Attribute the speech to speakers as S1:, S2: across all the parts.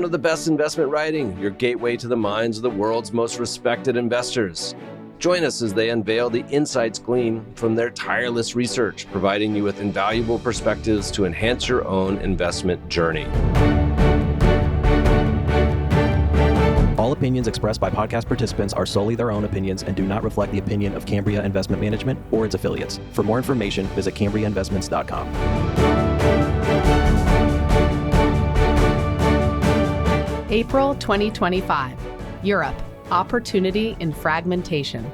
S1: Welcome to the best investment writing, your gateway to the minds of the world's most respected investors. Join us as they unveil the insights gleaned from their tireless research, providing you with invaluable perspectives to enhance your own investment journey.
S2: All opinions expressed by podcast participants are solely their own opinions and do not reflect the opinion of Cambria Investment Management or its affiliates. For more information, visit CambriaInvestments.com.
S3: April 2025, Europe, opportunity in fragmentation.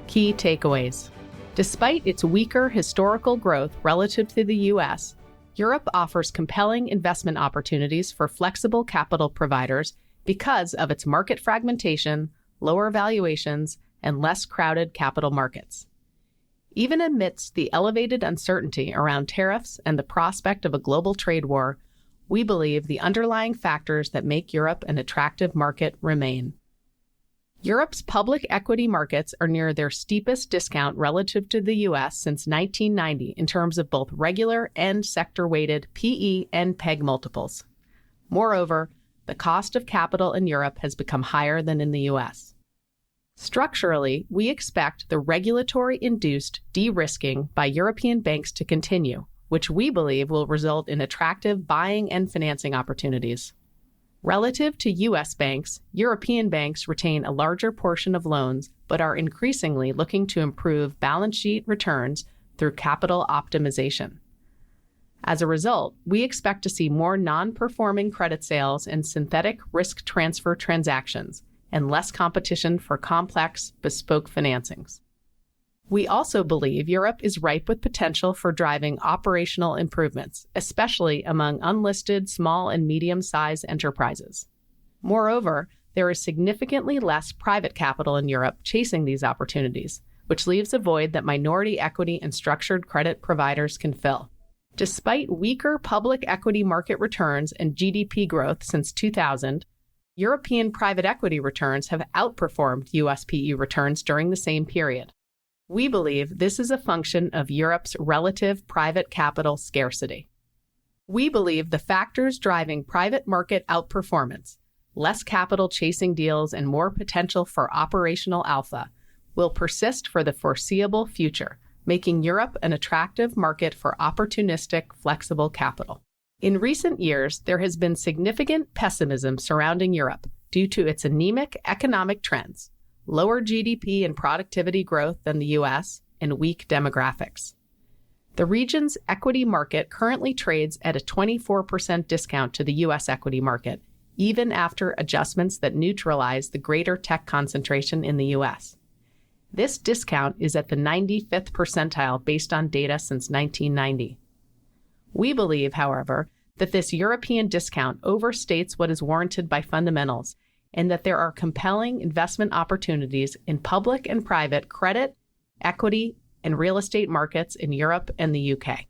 S3: Key takeaways. Despite its weaker historical growth relative to the U.S., Europe offers compelling investment opportunities for flexible capital providers because of its market fragmentation, lower valuations, and less crowded capital markets. Even amidst the elevated uncertainty around tariffs and the prospect of a global trade war, we believe the underlying factors that make Europe an attractive market remain. Europe's public equity markets are near their steepest discount relative to the U.S. since 1990 in terms of both regular and sector-weighted PE and PEG multiples. Moreover, the cost of capital in Europe has become higher than in the U.S. Structurally, we expect the regulatory-induced de-risking by European banks to continue, which we believe will result in attractive buying and financing opportunities. Relative to U.S. banks, European banks retain a larger portion of loans, but are increasingly looking to improve balance sheet returns through capital optimization. As a result, we expect to see more non-performing credit sales and synthetic risk transfer transactions, and less competition for complex, bespoke financings. We also believe Europe is ripe with potential for driving operational improvements, especially among unlisted small and medium-sized enterprises. Moreover, there is significantly less private capital in Europe chasing these opportunities, which leaves a void that minority equity and structured credit providers can fill. Despite weaker public equity market returns and GDP growth since 2000, European private equity returns have outperformed U.S. PE returns during the same period. We believe this is a function of Europe's relative private capital scarcity. We believe the factors driving private market outperformance, less capital chasing deals and more potential for operational alpha, will persist for the foreseeable future, making Europe an attractive market for opportunistic, flexible capital. In recent years, there has been significant pessimism surrounding Europe due to its anemic economic trends, lower GDP and productivity growth than the U.S., and weak demographics. The region's equity market currently trades at a 24% discount to the U.S. equity market, even after adjustments that neutralize the greater tech concentration in the U.S. This discount is at the 95th percentile based on data since 1990. We believe, however, that this European discount overstates what is warranted by fundamentals, and that there are compelling investment opportunities in public and private credit, equity, and real estate markets in Europe and the UK.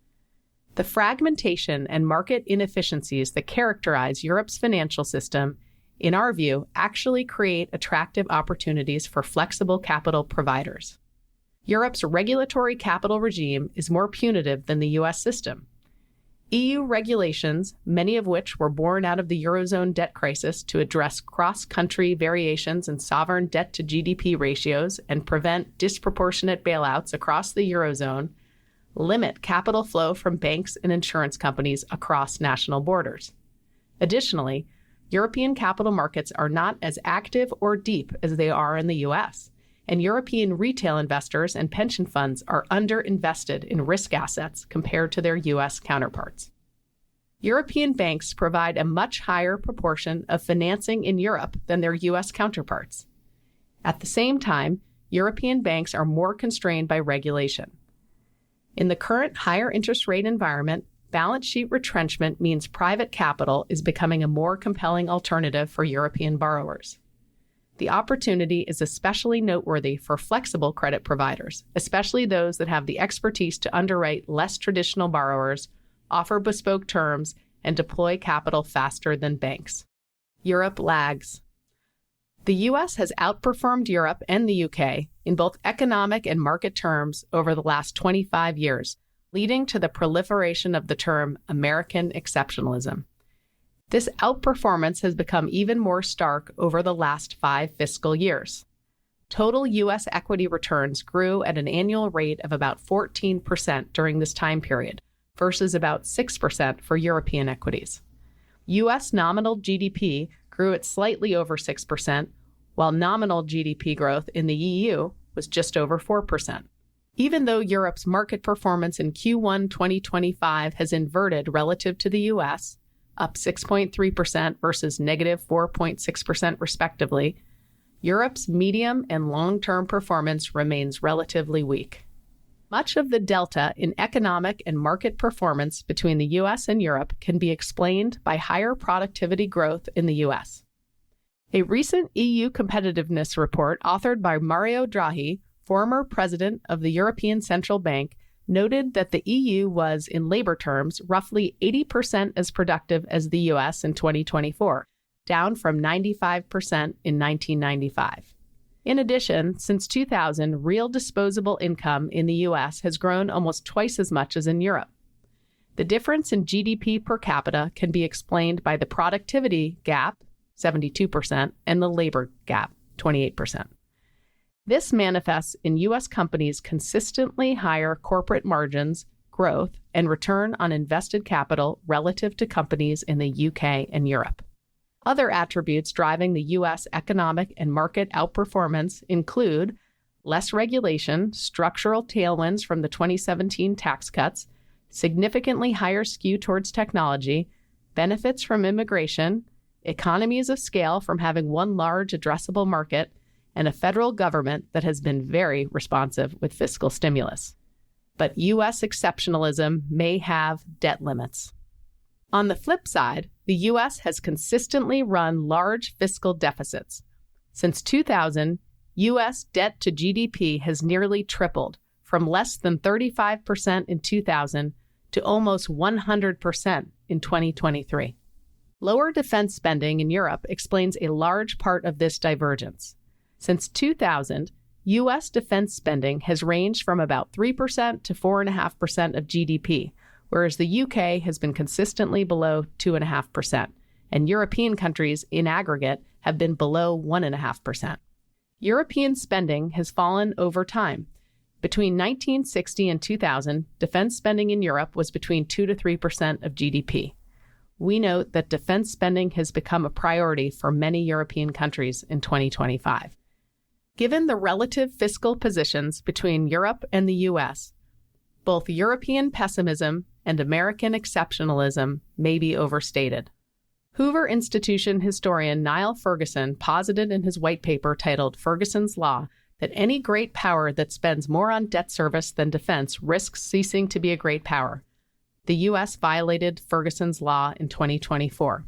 S3: The fragmentation and market inefficiencies that characterize Europe's financial system, in our view, actually create attractive opportunities for flexible capital providers. Europe's regulatory capital regime is more punitive than the US system. EU regulations, many of which were born out of the Eurozone debt crisis to address cross-country variations in sovereign debt-to-GDP ratios and prevent disproportionate bailouts across the Eurozone, limit capital flow from banks and insurance companies across national borders. Additionally, European capital markets are not as active or deep as they are in the US, and European retail investors and pension funds are underinvested in risk assets compared to their U.S. counterparts. European banks provide a much higher proportion of financing in Europe than their U.S. counterparts. At the same time, European banks are more constrained by regulation. In the current higher interest rate environment, balance sheet retrenchment means private capital is becoming a more compelling alternative for European borrowers. The opportunity is especially noteworthy for flexible credit providers, especially those that have the expertise to underwrite less traditional borrowers, offer bespoke terms, and deploy capital faster than banks. Europe lags. The U.S. has outperformed Europe and the UK in both economic and market terms over the last 25 years, leading to the proliferation of the term American exceptionalism. This outperformance has become even more stark over the last 5 fiscal years. Total U.S. equity returns grew at an annual rate of about 14% during this time period, versus about 6% for European equities. U.S. nominal GDP grew at slightly over 6%, while nominal GDP growth in the EU was just over 4%. Even though Europe's market performance in Q1 2025 has inverted relative to the U.S., up 6.3% versus negative 4.6% respectively, Europe's medium and long-term performance remains relatively weak. Much of the delta in economic and market performance between the U.S. and Europe can be explained by higher productivity growth in the U.S. A recent EU competitiveness report authored by Mario Draghi, former president of the European Central Bank, noted that the EU was, in labor terms, roughly 80% as productive as the U.S. in 2024, down from 95% in 1995. In addition, since 2000, real disposable income in the U.S. has grown almost twice as much as in Europe. The difference in GDP per capita can be explained by the productivity gap, 72%, and the labor gap, 28%. This manifests in U.S. companies' consistently higher corporate margins, growth, and return on invested capital relative to companies in the UK and Europe. Other attributes driving the U.S. economic and market outperformance include less regulation, structural tailwinds from the 2017 tax cuts, significantly higher skew towards technology, benefits from immigration, economies of scale from having one large addressable market, and a federal government that has been very responsive with fiscal stimulus. But U.S. exceptionalism may have debt limits. On the flip side, the U.S. has consistently run large fiscal deficits. Since 2000, U.S. debt to GDP has nearly tripled, from less than 35% in 2000 to almost 100% in 2023. Lower defense spending in Europe explains a large part of this divergence. Since 2000, U.S. defense spending has ranged from about 3% to 4.5% of GDP, whereas the UK has been consistently below 2.5%, and European countries in aggregate have been below 1.5%. European spending has fallen over time. Between 1960 and 2000, defense spending in Europe was between 2 to 3% of GDP. We note that defense spending has become a priority for many European countries in 2025. Given the relative fiscal positions between Europe and the U.S., both European pessimism and American exceptionalism may be overstated. Hoover Institution historian Niall Ferguson posited in his white paper titled Ferguson's Law that any great power that spends more on debt service than defense risks ceasing to be a great power. The U.S. violated Ferguson's Law in 2024.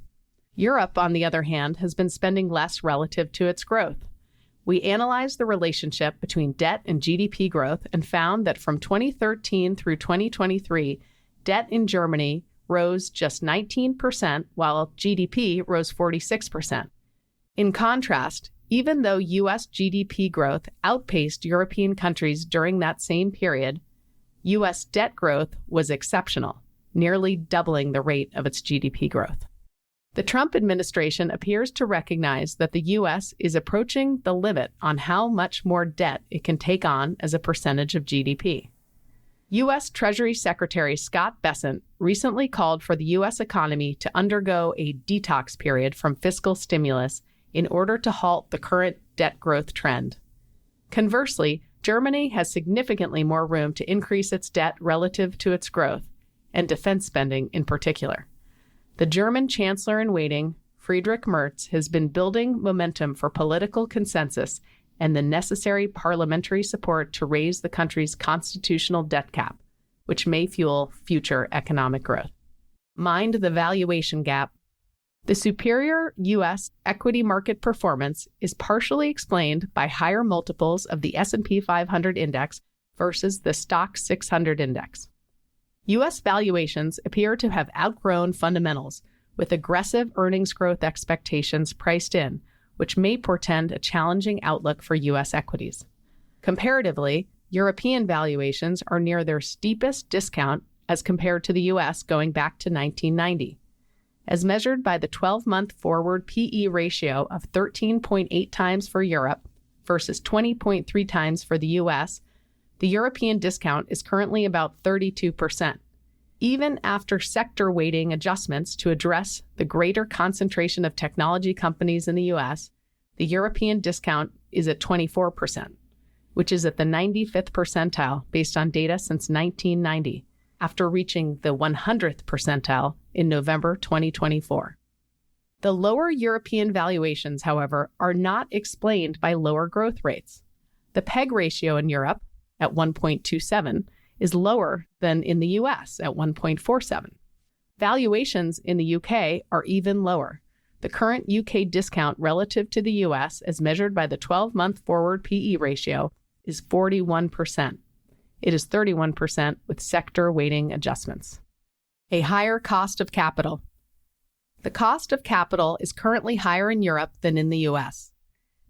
S3: Europe, on the other hand, has been spending less relative to its growth. We analyzed the relationship between debt and GDP growth and found that from 2013 through 2023, debt in Germany rose just 19%, while GDP rose 46%. In contrast, even though U.S. GDP growth outpaced European countries during that same period, U.S. debt growth was exceptional, nearly doubling the rate of its GDP growth. The Trump administration appears to recognize that the U.S. is approaching the limit on how much more debt it can take on as a percentage of GDP. U.S. Treasury Secretary Scott Bessent recently called for the U.S. economy to undergo a detox period from fiscal stimulus in order to halt the current debt growth trend. Conversely, Germany has significantly more room to increase its debt relative to its growth, and defense spending in particular. The German Chancellor-in-Waiting, Friedrich Merz, has been building momentum for political consensus and the necessary parliamentary support to raise the country's constitutional debt cap, which may fuel future economic growth. Mind the valuation gap. The superior U.S. equity market performance is partially explained by higher multiples of the S&P 500 index versus the Stoxx 600 index. U.S. valuations appear to have outgrown fundamentals, with aggressive earnings growth expectations priced in, which may portend a challenging outlook for U.S. equities. Comparatively, European valuations are near their steepest discount as compared to the U.S. going back to 1990. as measured by the 12-month forward PE ratio of 13.8 times for Europe versus 20.3 times for the US, the European discount is currently about 32%. Even after sector weighting adjustments to address the greater concentration of technology companies in the US, the European discount is at 24%, which is at the 95th percentile based on data since 1990, after reaching the 100th percentile in November 2024. The lower European valuations, however, are not explained by lower growth rates. The PEG ratio in Europe, at 1.27, is lower than in the US at 1.47. Valuations in the UK are even lower. The current UK discount relative to the US, as measured by the 12-month forward PE ratio, is 41%. It is 31% with sector weighting adjustments. A higher cost of capital. The cost of capital is currently higher in Europe than in the US.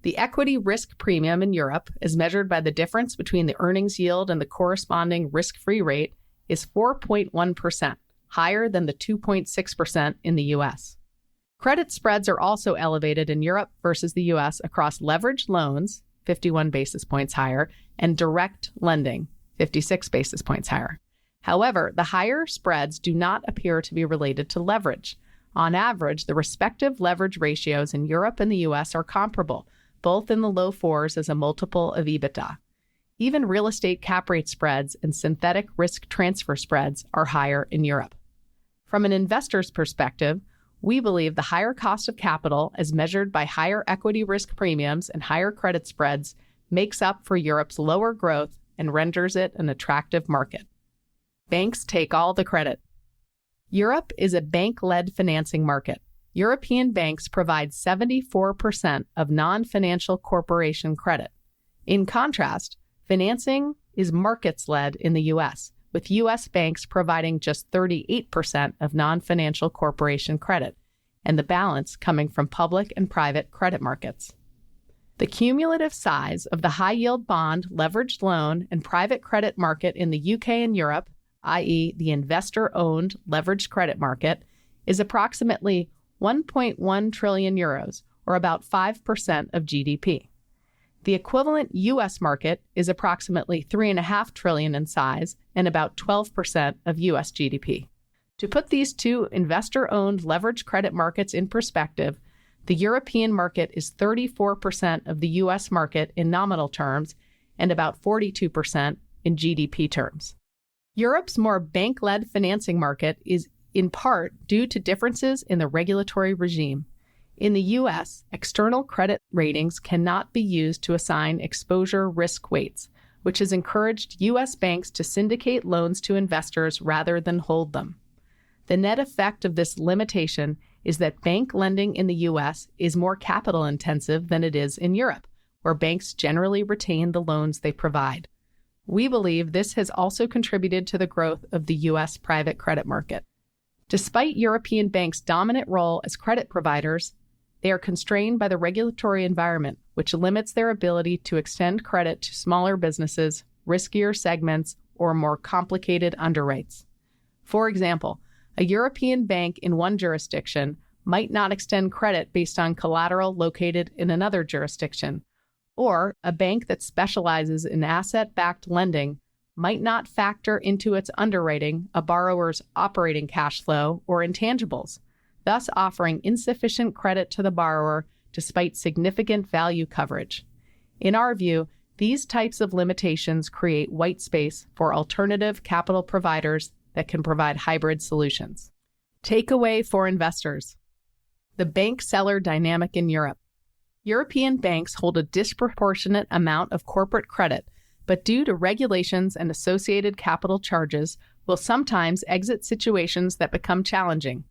S3: The equity risk premium in Europe, as measured by the difference between the earnings yield and the corresponding risk-free rate, is 4.1%, higher than the 2.6% in the US. Credit spreads are also elevated in Europe versus the US across leveraged loans, 51 basis points higher, and direct lending, 56 basis points higher. However, the higher spreads do not appear to be related to leverage. On average, the respective leverage ratios in Europe and the US are comparable, both in the low fours as a multiple of EBITDA. Even real estate cap rate spreads and synthetic risk transfer spreads are higher in Europe. From an investor's perspective, we believe the higher cost of capital, as measured by higher equity risk premiums and higher credit spreads, makes up for Europe's lower growth and renders it an attractive market. Banks take all the credit. Europe is a bank-led financing market. European banks provide 74% of non-financial corporation credit. In contrast, financing is markets-led in the U.S., with U.S. banks providing just 38% of non-financial corporation credit, and the balance coming from public and private credit markets. The cumulative size of the high-yield bond, leveraged loan, and private credit market in the UK and Europe, i.e. the investor-owned leveraged credit market, is approximately 1.1 trillion euros, or about 5% of GDP. The equivalent U.S. market is approximately $3.5 trillion in size and about 12% of U.S. GDP. To put these two investor-owned leveraged credit markets in perspective, the European market is 34% of the U.S. market in nominal terms and about 42% in GDP terms. Europe's more bank-led financing market is in part due to differences in the regulatory regime. In the U.S., external credit ratings cannot be used to assign exposure risk weights, which has encouraged U.S. banks to syndicate loans to investors rather than hold them. The net effect of this limitation is that bank lending in the U.S. is more capital intensive than it is in Europe, where banks generally retain the loans they provide. We believe this has also contributed to the growth of the U.S. private credit market. Despite European banks' dominant role as credit providers, they are constrained by the regulatory environment, which limits their ability to extend credit to smaller businesses, riskier segments, or more complicated underwrites. For example, a European bank in one jurisdiction might not extend credit based on collateral located in another jurisdiction, or a bank that specializes in asset-backed lending might not factor into its underwriting a borrower's operating cash flow or intangibles, thus offering insufficient credit to the borrower despite significant value coverage. In our view, these types of limitations create white space for alternative capital providers that can provide hybrid solutions. Takeaway for investors: the bank-seller dynamic in Europe. European banks hold a disproportionate amount of corporate credit, but due to regulations and associated capital charges, will sometimes exit situations that become challenging.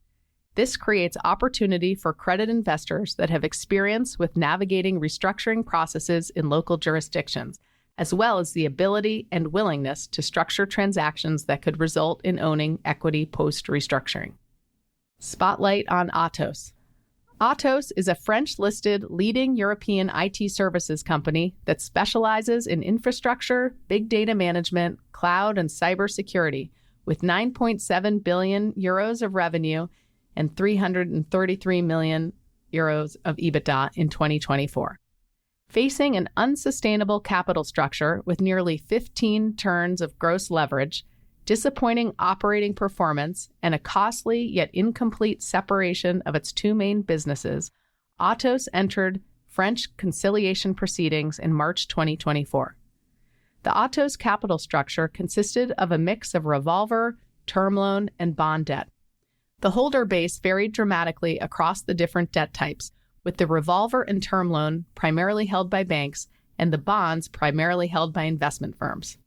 S3: This creates opportunity for credit investors that have experience with navigating restructuring processes in local jurisdictions, as well as the ability and willingness to structure transactions that could result in owning equity post-restructuring. Spotlight on Atos. Atos is a French-listed leading European IT services company that specializes in infrastructure, big data management, cloud, and cybersecurity, with 9.7 billion euros of revenue and 333 million euros of EBITDA in 2024. Facing an unsustainable capital structure with nearly 15 turns of gross leverage, disappointing operating performance, and a costly yet incomplete separation of its two main businesses, Atos entered French conciliation proceedings in March 2024. The Atos capital structure consisted of a mix of revolver, term loan, and bond debt. The holder base varied dramatically across the different debt types, with the revolver and term loan primarily held by banks and the bonds primarily held by investment firms.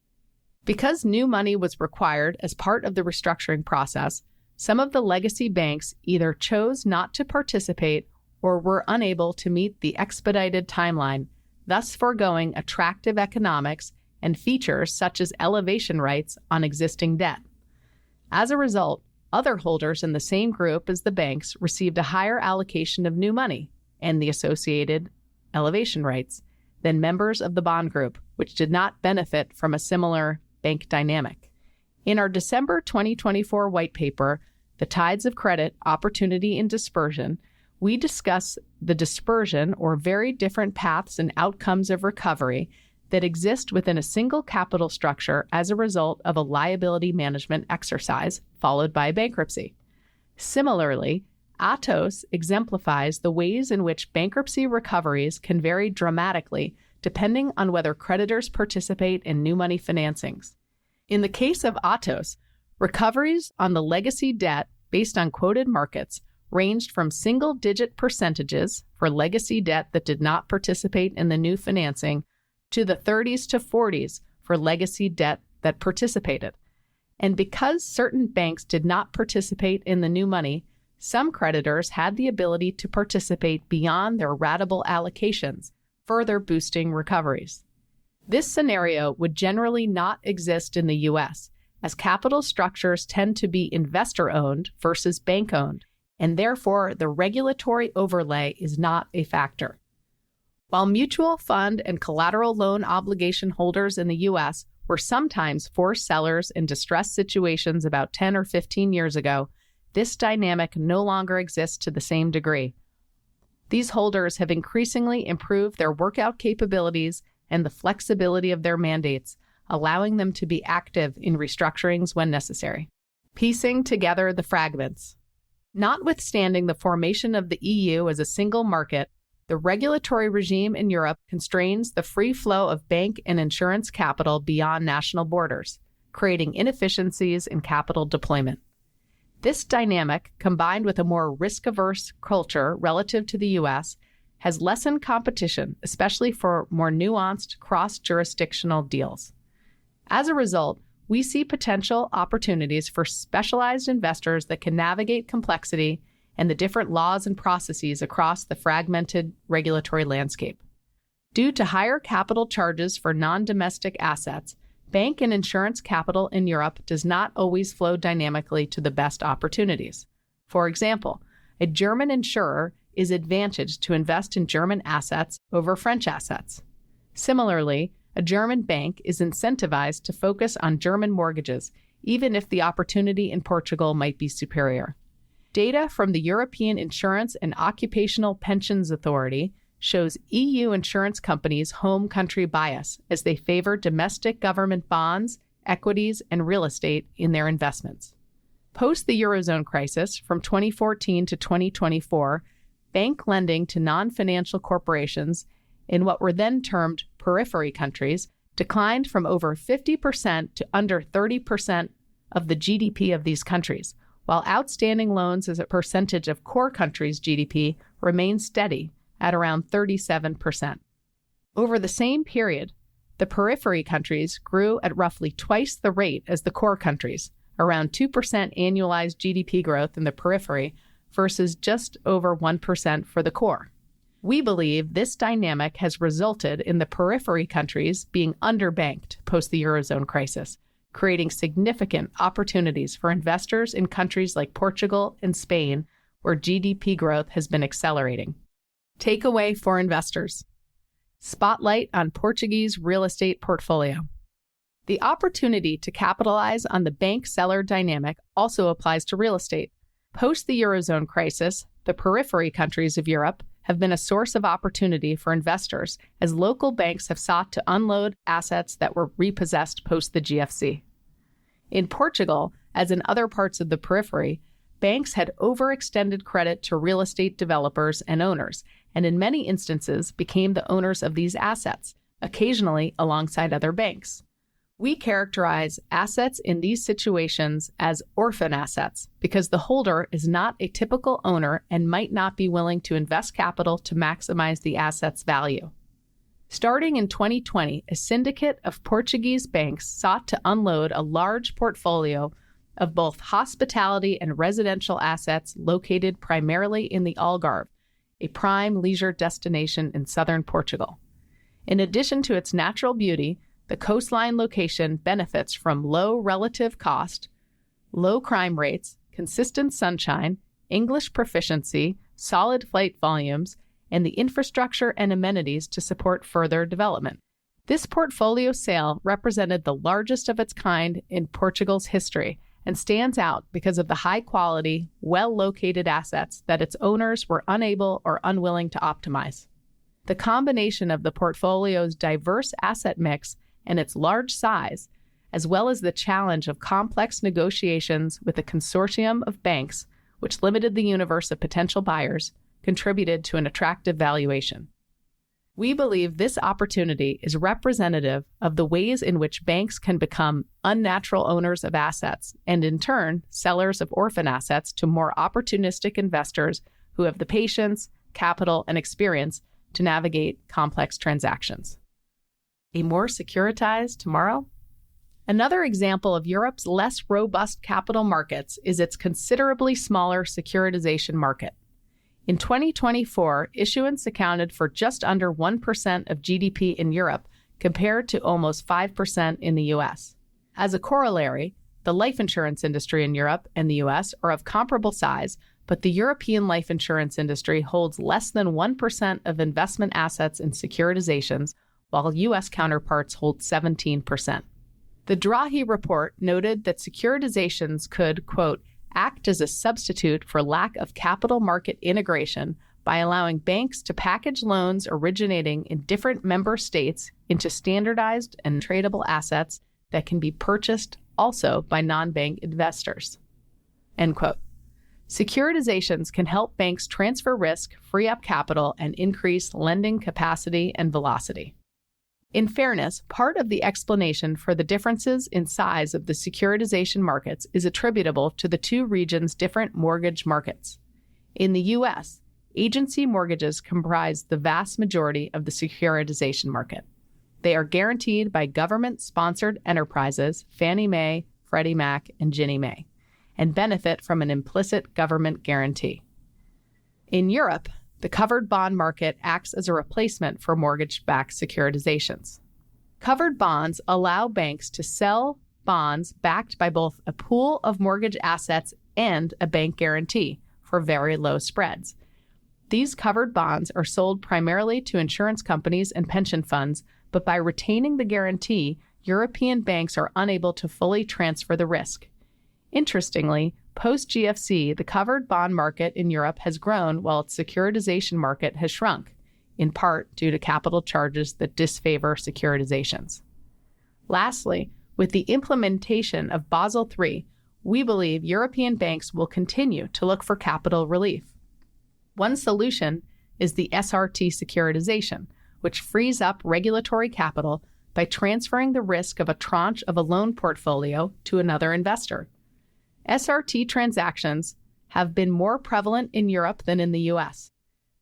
S3: Because new money was required as part of the restructuring process, some of the legacy banks either chose not to participate or were unable to meet the expedited timeline, thus foregoing attractive economics and features such as elevation rights on existing debt. As a result, other holders in the same group as the banks received a higher allocation of new money and the associated elevation rights than members of the bond group, which did not benefit from a similar bank dynamic. In our December 2024 white paper, The Tides of Credit, Opportunity and Dispersion, we discuss the dispersion or very different paths and outcomes of recovery that exist within a single capital structure as a result of a liability management exercise followed by bankruptcy. Similarly, Atos exemplifies the ways in which bankruptcy recoveries can vary dramatically depending on whether creditors participate in new money financings. In the case of Atos, recoveries on the legacy debt based on quoted markets ranged from single-digit percentages for legacy debt that did not participate in the new financing to the 30s to 40s for legacy debt that participated. And because certain banks did not participate in the new money, some creditors had the ability to participate beyond their ratable allocations, further boosting recoveries. This scenario would generally not exist in the U.S., as capital structures tend to be investor-owned versus bank-owned, and therefore the regulatory overlay is not a factor. While mutual fund and collateral loan obligation holders in the U.S. were sometimes forced sellers in distressed situations about 10 or 15 years ago, this dynamic no longer exists to the same degree. These holders have increasingly improved their workout capabilities and the flexibility of their mandates, allowing them to be active in restructurings when necessary. Piecing together the fragments. Notwithstanding the formation of the EU as a single market, the regulatory regime in Europe constrains the free flow of bank and insurance capital beyond national borders, creating inefficiencies in capital deployment. This dynamic, combined with a more risk-averse culture relative to the U.S., has lessened competition, especially for more nuanced cross-jurisdictional deals. As a result, we see potential opportunities for specialized investors that can navigate complexity and the different laws and processes across the fragmented regulatory landscape. Due to higher capital charges for non-domestic assets, bank and insurance capital in Europe does not always flow dynamically to the best opportunities. For example, a German insurer is advantaged to invest in German assets over French assets. Similarly, a German bank is incentivized to focus on German mortgages, even if the opportunity in Portugal might be superior. Data from the European Insurance and Occupational Pensions Authority shows EU insurance companies' home country bias as they favor domestic government bonds, equities, and real estate in their investments. Post the Eurozone crisis from 2014 to 2024, bank lending to non-financial corporations in what were then termed periphery countries declined from over 50% to under 30% of the GDP of these countries, while outstanding loans as a percentage of core countries' GDP remained steady at around 37%. Over the same period, the periphery countries grew at roughly twice the rate as the core countries, around 2% annualized GDP growth in the periphery versus just over 1% for the core. We believe this dynamic has resulted in the periphery countries being underbanked post the Eurozone crisis, creating significant opportunities for investors in countries like Portugal and Spain, where GDP growth has been accelerating. Takeaway for investors. Spotlight on Portuguese real estate portfolio. The opportunity to capitalize on the bank-seller dynamic also applies to real estate. Post the Eurozone crisis, the periphery countries of Europe have been a source of opportunity for investors as local banks have sought to unload assets that were repossessed post the GFC. In Portugal, as in other parts of the periphery, banks had overextended credit to real estate developers and owners, and in many instances became the owners of these assets, occasionally alongside other banks. We characterize assets in these situations as orphan assets because the holder is not a typical owner and might not be willing to invest capital to maximize the asset's value. Starting in 2020, a syndicate of Portuguese banks sought to unload a large portfolio of both hospitality and residential assets located primarily in the Algarve, a prime leisure destination in southern Portugal. In addition to its natural beauty, the coastline location benefits from low relative cost, low crime rates, consistent sunshine, English proficiency, solid flight volumes, and the infrastructure and amenities to support further development. This portfolio sale represented the largest of its kind in Portugal's history and stands out because of the high-quality, well-located assets that its owners were unable or unwilling to optimize. The combination of the portfolio's diverse asset mix and its large size, as well as the challenge of complex negotiations with a consortium of banks, which limited the universe of potential buyers, contributed to an attractive valuation. We believe this opportunity is representative of the ways in which banks can become unnatural owners of assets and, in turn, sellers of orphan assets to more opportunistic investors who have the patience, capital, and experience to navigate complex transactions. A more securitized tomorrow? Another example of Europe's less robust capital markets is its considerably smaller securitization market. In 2024, issuance accounted for just under 1% of GDP in Europe, compared to almost 5% in the US. As a corollary, the life insurance industry in Europe and the US are of comparable size, but the European life insurance industry holds less than 1% of investment assets in securitizations, while U.S. counterparts hold 17%. The Draghi report noted that securitizations could, quote, act as a substitute for lack of capital market integration by allowing banks to package loans originating in different member states into standardized and tradable assets that can be purchased also by non-bank investors, end quote. Securitizations can help banks transfer risk, free up capital, and increase lending capacity and velocity. In fairness, part of the explanation for the differences in size of the securitization markets is attributable to the two regions' different mortgage markets. In the U.S., agency mortgages comprise the vast majority of the securitization market. They are guaranteed by government-sponsored enterprises, Fannie Mae, Freddie Mac, and Ginnie Mae, and benefit from an implicit government guarantee. In Europe, the covered bond market acts as a replacement for mortgage-backed securitizations. Covered bonds allow banks to sell bonds backed by both a pool of mortgage assets and a bank guarantee for very low spreads. These covered bonds are sold primarily to insurance companies and pension funds, but by retaining the guarantee, European banks are unable to fully transfer the risk. Interestingly, post-GFC, the covered bond market in Europe has grown while its securitization market has shrunk, in part due to capital charges that disfavor securitizations. Lastly, with the implementation of Basel III, we believe European banks will continue to look for capital relief. One solution is the SRT securitization, which frees up regulatory capital by transferring the risk of a tranche of a loan portfolio to another investor. SRT transactions have been more prevalent in Europe than in the U.S.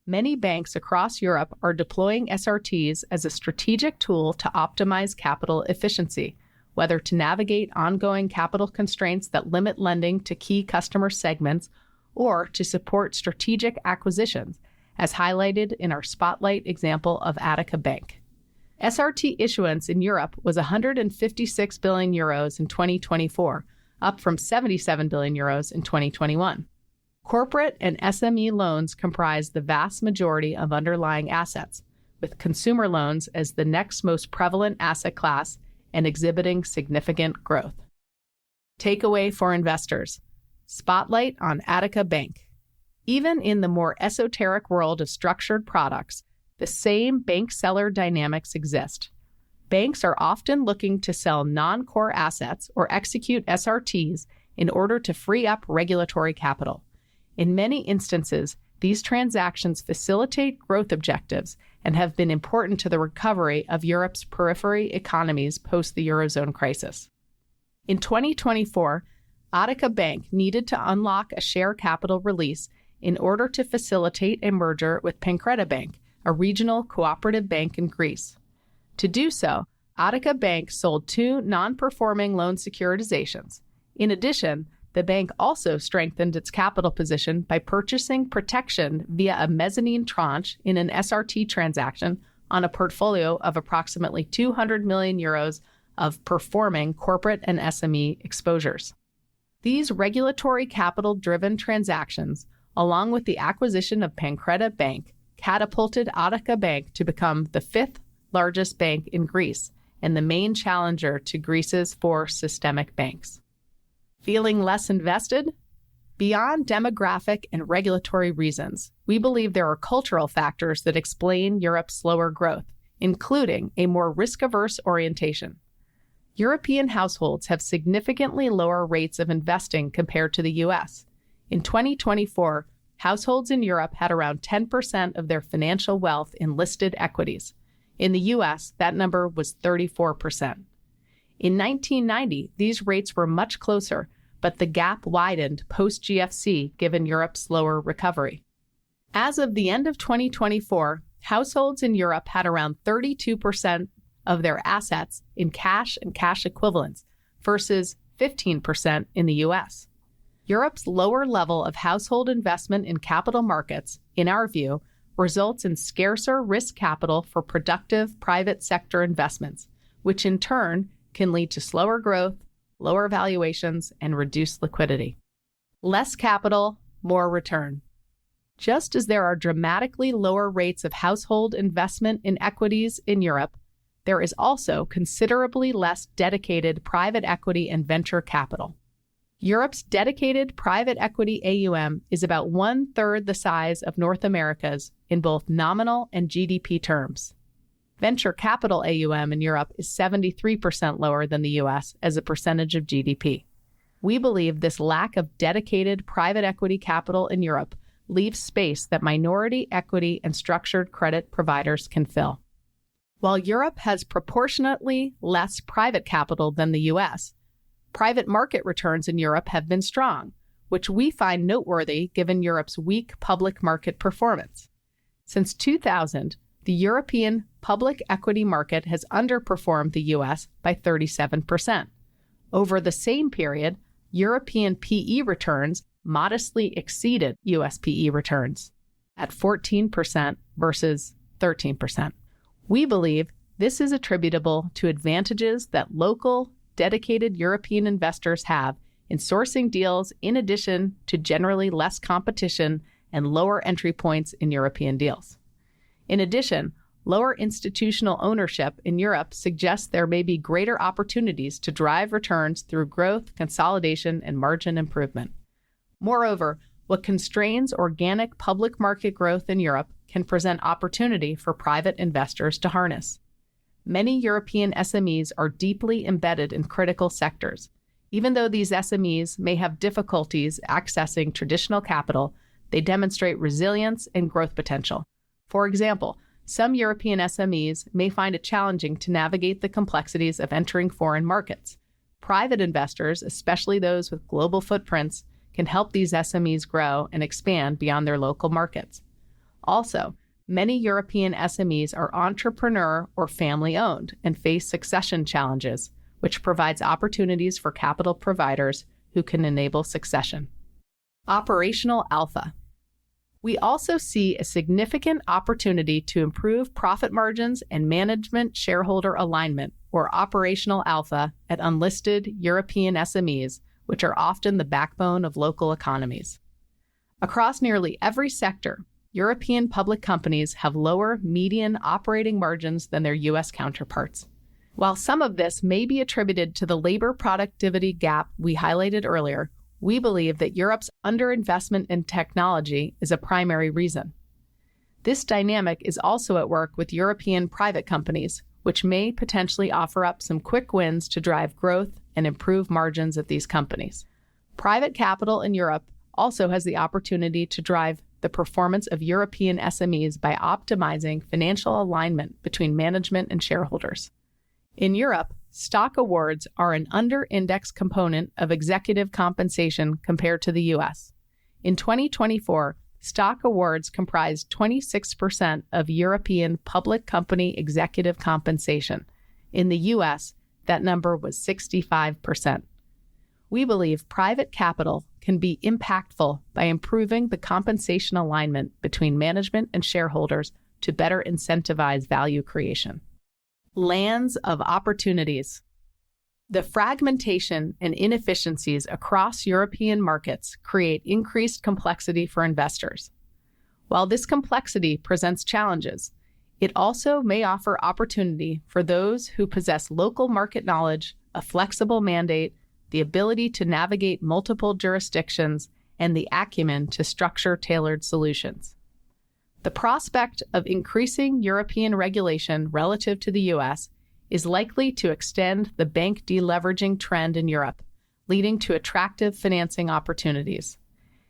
S3: Many banks across Europe are deploying SRTs as a strategic tool to optimize capital efficiency, whether to navigate ongoing capital constraints that limit lending to key customer segments or to support strategic acquisitions, as highlighted in our spotlight example of Attica Bank. SRT issuance in Europe was 156 billion euros in 2024, up from 77 billion euros in 2021. Corporate and SME loans comprise the vast majority of underlying assets, with consumer loans as the next most prevalent asset class and exhibiting significant growth. Takeaway for investors. Spotlight on Attica Bank. Even in the more esoteric world of structured products, the same bank seller dynamics exist. Banks are often looking to sell non-core assets or execute SRTs in order to free up regulatory capital. In many instances, these transactions facilitate growth objectives and have been important to the recovery of Europe's periphery economies post the Eurozone crisis. In 2024, Attica Bank needed to unlock a share capital release in order to facilitate a merger with Pancreta Bank, a regional cooperative bank in Greece. To do so, Attica Bank sold 2 non-performing loan securitizations. In addition, the bank also strengthened its capital position by purchasing protection via a mezzanine tranche in an SRT transaction on a portfolio of approximately 200 million euros of performing corporate and SME exposures. These regulatory capital-driven transactions, along with the acquisition of Pancreta Bank, catapulted Attica Bank to become the 5th largest bank in Greece and the main challenger to Greece's 4 systemic banks. Feeling less invested? Beyond demographic and regulatory reasons, we believe there are cultural factors that explain Europe's slower growth, including a more risk-averse orientation. European households have significantly lower rates of investing compared to the U.S. In 2024, households in Europe had around 10% of their financial wealth in listed equities. In the U.S., that number was 34%. In 1990, these rates were much closer, but the gap widened post-GFC given Europe's slower recovery. As of the end of 2024, households in Europe had around 32% of their assets in cash and cash equivalents versus 15% in the U.S. Europe's lower level of household investment in capital markets, in our view, results in scarcer risk capital for productive private sector investments, which in turn can lead to slower growth, lower valuations, and reduced liquidity. Less capital, more return. Just as there are dramatically lower rates of household investment in equities in Europe, there is also considerably less dedicated private equity and venture capital. Europe's dedicated private equity AUM is about 1/3 the size of North America's in both nominal and GDP terms. Venture capital AUM in Europe is 73% lower than the U.S. as a percentage of GDP. We believe this lack of dedicated private equity capital in Europe leaves space that minority equity and structured credit providers can fill. While Europe has proportionately less private capital than the U.S., private market returns in Europe have been strong, which we find noteworthy given Europe's weak public market performance. Since 2000, the European public equity market has underperformed the U.S. by 37%. Over the same period, European PE returns modestly exceeded U.S. PE returns at 14% versus 13%. We believe this is attributable to advantages that local, dedicated European investors have in sourcing deals in addition to generally less competition and lower entry points in European deals. In addition, lower institutional ownership in Europe suggests there may be greater opportunities to drive returns through growth, consolidation, and margin improvement. Moreover, what constrains organic public market growth in Europe can present opportunity for private investors to harness. Many European SMEs are deeply embedded in critical sectors. Even though these SMEs may have difficulties accessing traditional capital, they demonstrate resilience and growth potential. For example, some European SMEs may find it challenging to navigate the complexities of entering foreign markets. Private investors, especially those with global footprints, can help these SMEs grow and expand beyond their local markets. Also, many European SMEs are entrepreneur or family-owned and face succession challenges, which provides opportunities for capital providers who can enable succession. Operational alpha. We also see a significant opportunity to improve profit margins and management shareholder alignment, or operational alpha, at unlisted European SMEs, which are often the backbone of local economies. Across nearly every sector, European public companies have lower median operating margins than their U.S. counterparts. While some of this may be attributed to the labor productivity gap we highlighted earlier, we believe that Europe's underinvestment in technology is a primary reason. This dynamic is also at work with European private companies, which may potentially offer up some quick wins to drive growth and improve margins at these companies. Private capital in Europe also has the opportunity to drive the performance of European SMEs by optimizing financial alignment between management and shareholders. In Europe, stock awards are an under-indexed component of executive compensation compared to the U.S. In 2024, stock awards comprised 26% of European public company executive compensation. In the U.S., that number was 65%. We believe private capital can be impactful by improving the compensation alignment between management and shareholders to better incentivize value creation. Lands of opportunities. The fragmentation and inefficiencies across European markets create increased complexity for investors. While this complexity presents challenges, it also may offer opportunity for those who possess local market knowledge, a flexible mandate, the ability to navigate multiple jurisdictions, and the acumen to structure tailored solutions. The prospect of increasing European regulation relative to the U.S. is likely to extend the bank deleveraging trend in Europe, leading to attractive financing opportunities.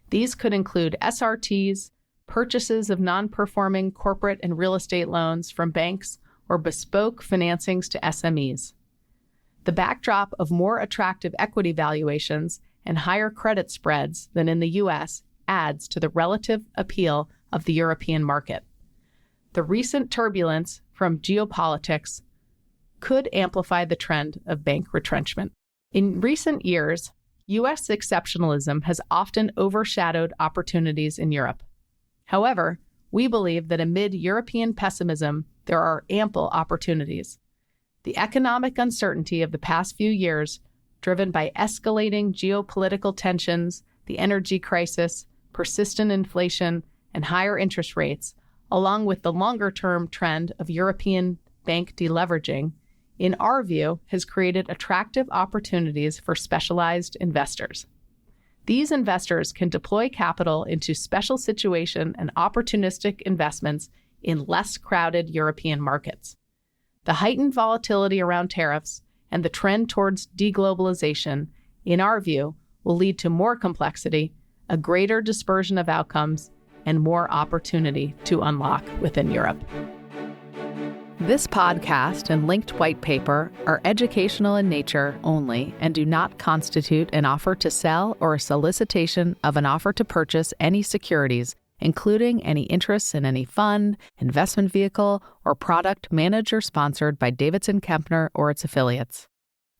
S3: These could include SRTs, purchases of non-performing corporate and real estate loans from banks, or bespoke financings to SMEs. The backdrop of more attractive equity valuations and higher credit spreads than in the U.S. adds to the relative appeal of the European market. The recent turbulence from geopolitics could amplify the trend of bank retrenchment. In recent years, U.S. exceptionalism has often overshadowed opportunities in Europe. However, we believe that amid European pessimism, there are ample opportunities. The economic uncertainty of the past few years, driven by escalating geopolitical tensions, the energy crisis, persistent inflation, and higher interest rates, along with the longer-term trend of European bank deleveraging, in our view, has created attractive opportunities for specialized investors. These investors can deploy capital into special situation and opportunistic investments in less crowded European markets. The heightened volatility around tariffs and the trend towards deglobalization, in our view, will lead to more complexity, a greater dispersion of outcomes, and more opportunity to unlock within Europe. This podcast and linked white paper are educational in nature only and do not constitute an offer to sell or a solicitation of an offer to purchase any securities, including any interests in any fund, investment vehicle, or product managed or sponsored by Davidson Kempner or its affiliates.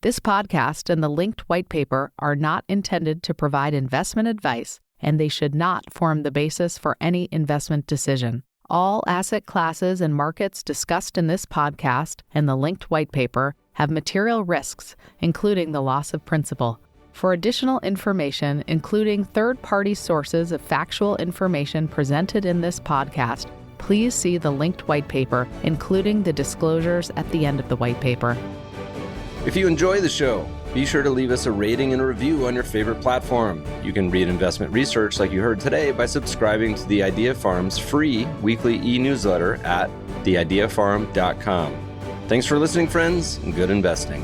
S3: This podcast and the linked white paper are not intended to provide investment advice, and they should not form the basis for any investment decision. All asset classes and markets discussed in this podcast and the linked white paper have material risks, including the loss of principal. For additional information, including third-party sources of factual information presented in this podcast, please see the linked white paper, including the disclosures at the end of the white paper.
S1: If you enjoy the show, be sure to leave us a rating and a review on your favorite platform. You can read investment research like you heard today by subscribing to The Idea Farm's free weekly e-newsletter at theideafarm.com. Thanks for listening, friends, and good investing.